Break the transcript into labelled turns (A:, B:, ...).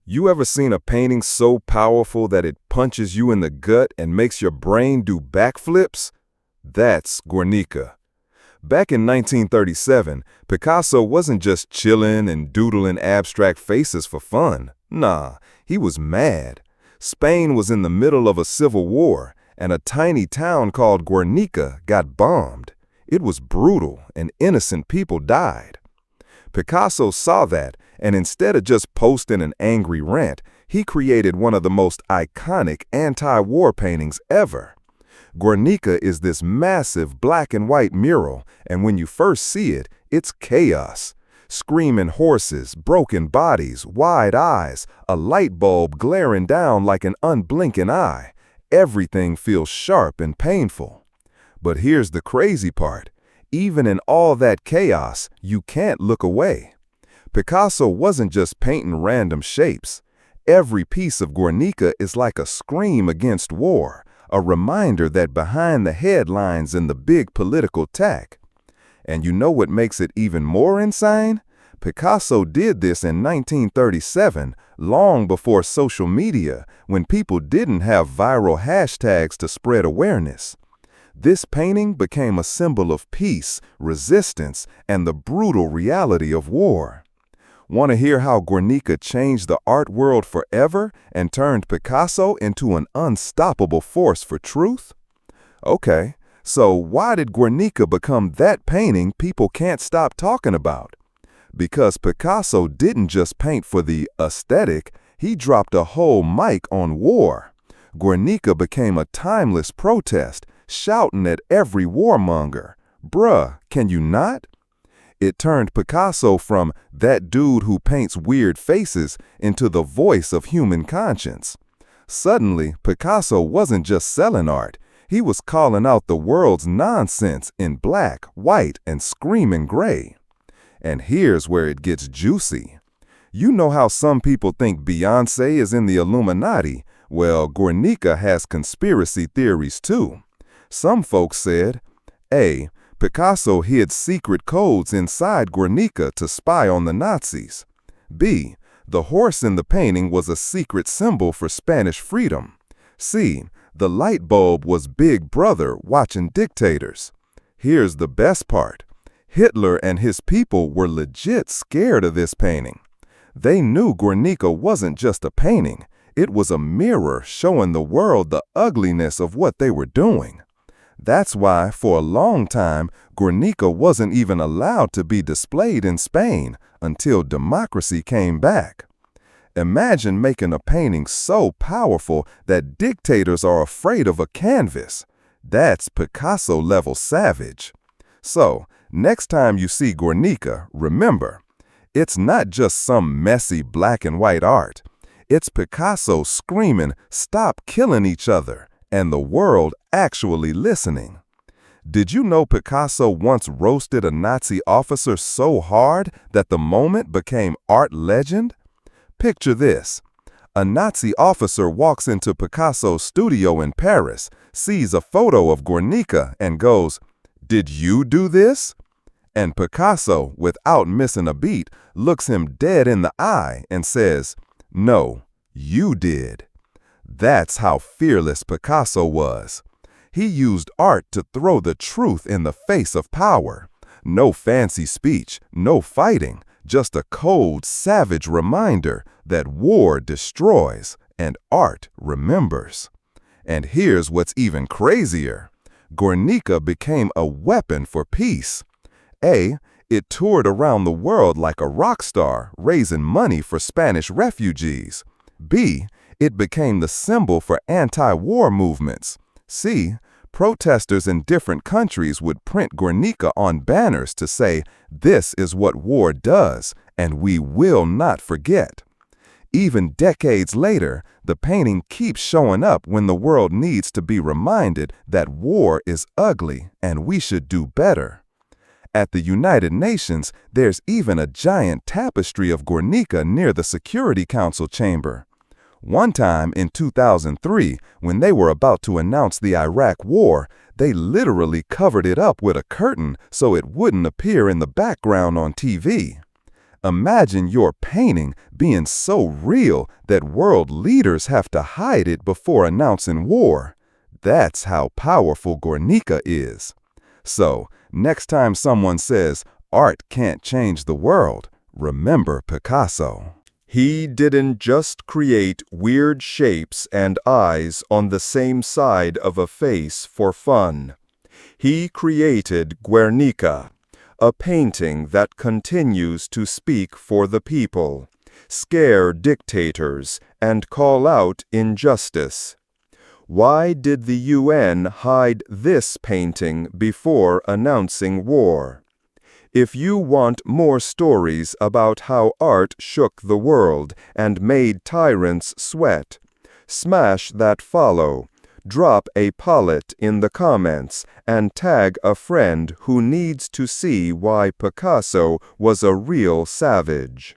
A: You ever seen a painting so powerful that it punches you in the gut and makes your brain do backflips? That's Guernica. Back in 1937, Picasso wasn't just chilling and doodling abstract faces for fun. Nah, he was mad. Spain was in the middle of a civil war, and a tiny town called Guernica got bombed. It was brutal, and innocent people died. Picasso saw that, and instead of just posting an angry rant, he created one of the most iconic anti-war paintings ever. Guernica is this massive black and white mural, and when you first see it, it's chaos. Screaming horses, broken bodies, wide eyes, a light bulb glaring down like an unblinking eye. Everything feels sharp and painful. But here's the crazy part. Even in all that chaos, you can't look away. Picasso wasn't just painting random shapes. Every piece of Guernica is like a scream against war, a reminder that behind the headlines and the big political tack. And you know what makes it even more insane? Picasso did this in 1937, long before social media, when people didn't have viral hashtags to spread awareness. This painting became a symbol of peace, resistance, and the brutal reality of war. Want to hear how Guernica changed the art world forever and turned Picasso into an unstoppable force for truth? Okay, so why did Guernica become that painting people can't stop talking about? Because Picasso didn't just paint for the aesthetic, he dropped a whole mic on war. Guernica became a timeless protest, shouting at every warmonger, "Bruh, can you not?" It turned Picasso from that dude who paints weird faces into the voice of human conscience. Suddenly, Picasso wasn't just selling art. He was calling out the world's nonsense in black, white, and screaming gray. And here's where it gets juicy. You know how some people think Beyoncé is in the Illuminati? Well, Guernica has conspiracy theories too. Some folks said, A, Picasso hid secret codes inside Guernica to spy on the Nazis. B, the horse in the painting was a secret symbol for Spanish freedom. C, the light bulb was Big Brother watching dictators. Here's the best part. Hitler and his people were legit scared of this painting. They knew Guernica wasn't just a painting. It was a mirror showing the world the ugliness of what they were doing. That's why, for a long time, Guernica wasn't even allowed to be displayed in Spain until democracy came back. Imagine making a painting so powerful that dictators are afraid of a canvas. That's Picasso-level savage. So, next time you see Guernica, remember, it's not just some messy black and white art. It's Picasso screaming, "Stop killing each other," and the world actually listening. Did you know Picasso once roasted a Nazi officer so hard that the moment became art legend? Picture this. A Nazi officer walks into Picasso's studio in Paris, sees a photo of Guernica, and goes, "Did you do this?" And Picasso, without missing a beat, looks him dead in the eye and says, "No, you did." That's how fearless Picasso was. He used art to throw the truth in the face of power. No fancy speech, no fighting, just a cold, savage reminder that war destroys and art remembers. And here's what's even crazier. Guernica became a weapon for peace. A, it toured around the world like a rock star, raising money for Spanish refugees. B, it became the symbol for anti-war movements. C, protesters in different countries would print Guernica on banners to say, "This is what war does, and we will not forget." Even decades later, the painting keeps showing up when the world needs to be reminded that war is ugly and we should do better. At the United Nations, there's even a giant tapestry of Guernica near the Security Council chamber. One time in 2003, when they were about to announce the Iraq War, they literally covered it up with a curtain so it wouldn't appear in the background on TV. Imagine your painting being so real that world leaders have to hide it before announcing war. That's how powerful Guernica is. So, next time someone says, art can't change the world, remember Picasso. He didn't just create weird shapes and eyes on the same side of a face for fun. He created Guernica, a painting that continues to speak for the people, scare dictators, and call out injustice. Why did the UN hide this painting before announcing war? If you want more stories about how art shook the world and made tyrants sweat, smash that follow, drop a palette in the comments, and tag a friend who needs to see why Picasso was a real savage.